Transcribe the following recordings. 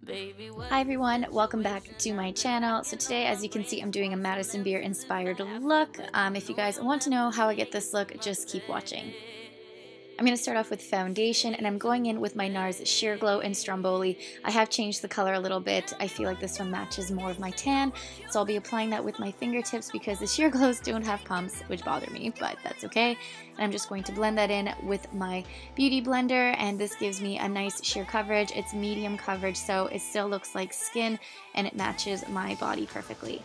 Hi everyone, welcome back to my channel. So today, as you can see, I'm doing a Madison Beer inspired look. If you guys want to know how I get this look, just keep watching. I'm going to start off with foundation, and I'm going in with my Nars Sheer Glow in Stromboli. I have changed the color a little bit. I feel like this one matches more of my tan, so I'll be applying that with my fingertips because the Sheer Glows don't have pumps, which bother me, but that's okay. And I'm just going to blend that in with my beauty blender, and this gives me a nice sheer coverage. It's medium coverage, so it still looks like skin, and it matches my body perfectly.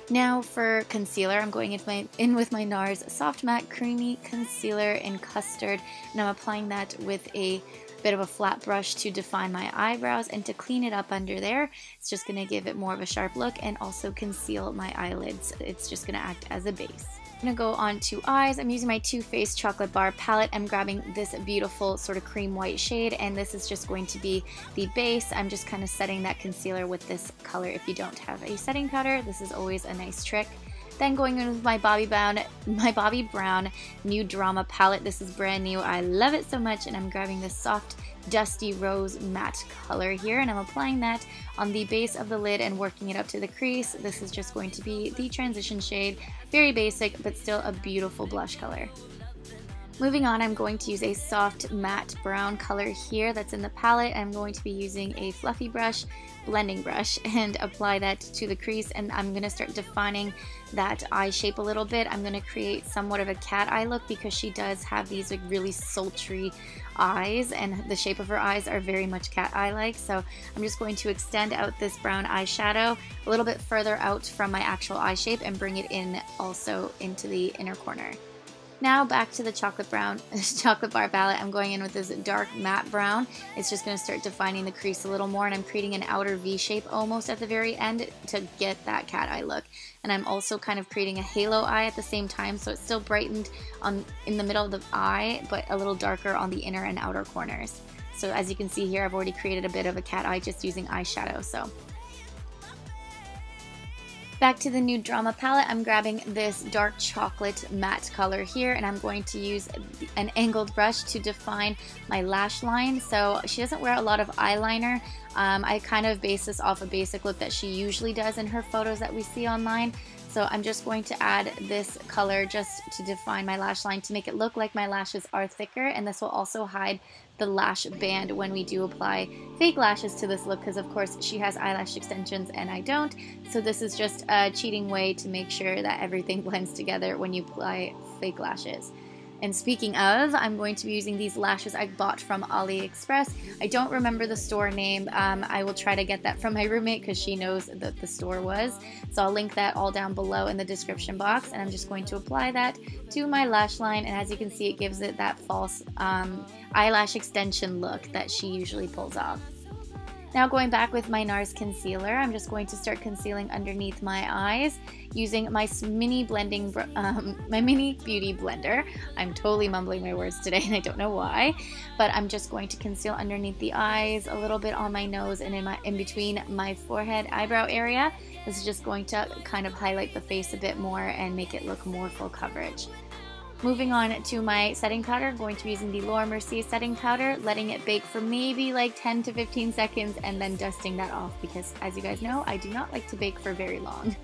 Now for concealer, I'm going in with my Nars Soft Matte Creamy Concealer in Custard, and I'm applying that with a bit of a flat brush to define my eyebrows and to clean it up under there. It's just going to give it more of a sharp look and also conceal my eyelids. It's just going to act as a base. I'm going to go on to eyes. I'm using my Too Faced Chocolate Bar palette. I'm grabbing this beautiful sort of cream white shade, and this is just going to be the base. I'm just kind of setting that concealer with this color. If you don't have a setting powder, this is always a nice trick. Then going in with my Bobbi Brown Nude Drama palette. This is brand new. I love it so much, and I'm grabbing this soft, dusty rose matte color here, and I'm applying that on the base of the lid and working it up to the crease. This is just going to be the transition shade. Very basic, but still a beautiful blush color. Moving on, I'm going to use a soft matte brown color here that's in the palette. I'm going to be using a fluffy brush, blending brush, and apply that to the crease, and I'm going to start defining that eye shape a little bit. I'm going to create somewhat of a cat eye look because she does have these like really sultry eyes, and the shape of her eyes are very much cat eye like. So I'm just going to extend out this brown eyeshadow a little bit further out from my actual eye shape and bring it in also into the inner corner. Now back to the chocolate bar palette. I'm going in with this dark matte brown. It's just going to start defining the crease a little more, and I'm creating an outer V shape almost at the very end to get that cat eye look. And I'm also kind of creating a halo eye at the same time, so it's still brightened in the middle of the eye, but a little darker on the inner and outer corners. So as you can see here, I've already created a bit of a cat eye just using eyeshadow. So back to the Nude Drama palette, I'm grabbing this dark chocolate matte color here, and I'm going to use an angled brush to define my lash line. So she doesn't wear a lot of eyeliner. I kind of base this off a basic look that she usually does in her photos that we see online. So I'm just going to add this color just to define my lash line to make it look like my lashes are thicker, and this will also hide the lash band when we do apply fake lashes to this look, because of course she has eyelash extensions and I don't. So this is just a cheating way to make sure that everything blends together when you apply fake lashes. And speaking of, I'm going to be using these lashes I bought from AliExpress. I don't remember the store name. I will try to get that from my roommate because she knows that the store was. So I'll link that all down below in the description box, and I'm just going to apply that to my lash line, and as you can see, it gives it that false eyelash extension look that she usually pulls off. Now going back with my Nars concealer, I'm just going to start concealing underneath my eyes using my mini beauty blender. I'm totally mumbling my words today and I don't know why, but I'm just going to conceal underneath the eyes, a little bit on my nose, and in between my forehead eyebrow area. This is just going to kind of highlight the face a bit more and make it look more full coverage. Moving on to my setting powder, I'm going to be using the Mercier setting powder, letting it bake for maybe like 10 to 15 seconds and then dusting that off because, as you guys know, I do not like to bake for very long.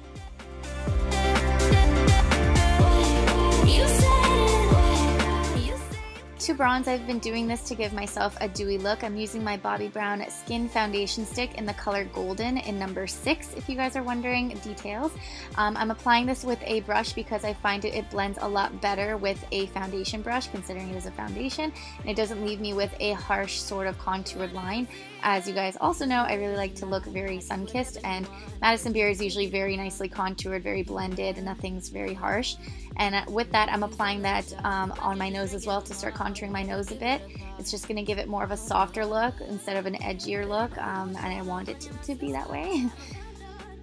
To bronze, I've been doing this to give myself a dewy look. I'm using my Bobbi Brown Skin Foundation Stick in the color Golden in number 6, if you guys are wondering details. I'm applying this with a brush because I find it blends a lot better with a foundation brush, considering it is a foundation, and it doesn't leave me with a harsh sort of contoured line. As you guys also know, I really like to look very sun-kissed, and Madison Beer is usually very nicely contoured, very blended, and nothing's very harsh. And with that, I'm applying that on my nose as well to start contouring my nose a bit. It's just going to give it more of a softer look instead of an edgier look, and I want it to be that way.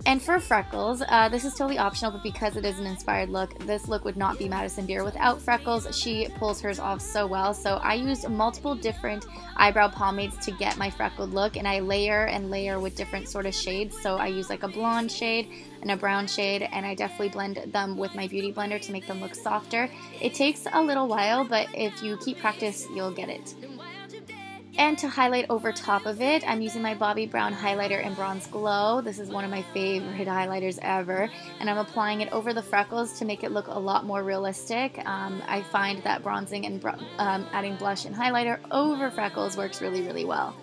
And for freckles, this is totally optional, but because it is an inspired look, this look would not be Madison Beer without freckles. She pulls hers off so well. So I used multiple different eyebrow pomades to get my freckled look, and I layer and layer with different sort of shades. So I use like a blonde shade and a brown shade, and I definitely blend them with my beauty blender to make them look softer. It takes a little while, but if you keep practice, you'll get it. And to highlight over top of it, I'm using my Bobbi Brown Highlighter in Bronze Glow. This is one of my favorite highlighters ever. And I'm applying it over the freckles to make it look a lot more realistic. I find that bronzing and adding blush and highlighter over freckles works really, really well.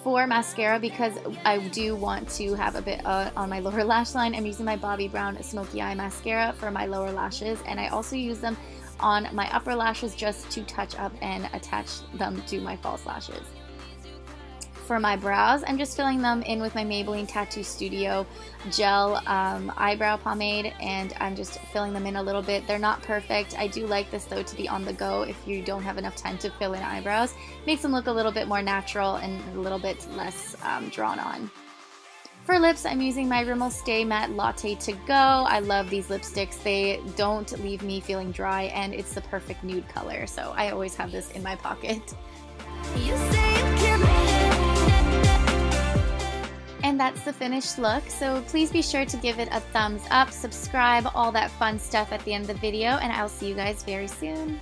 For mascara, because I do want to have a bit on my lower lash line, I'm using my Bobbi Brown Smoky Eye Mascara for my lower lashes, and I also use them on my upper lashes just to touch up and attach them to my false lashes. For my brows, I'm just filling them in with my Maybelline Tattoo Studio Gel Eyebrow Pomade, and I'm just filling them in a little bit. They're not perfect. I do like this though to be on the go if you don't have enough time to fill in eyebrows. Makes them look a little bit more natural and a little bit less drawn on. For lips, I'm using my Rimmel Stay Matte Latte to Go. I love these lipsticks. They don't leave me feeling dry, and it's the perfect nude color, so I always have this in my pocket. And that's the finished look, so please be sure to give it a thumbs up, subscribe, all that fun stuff at the end of the video, and I'll see you guys very soon.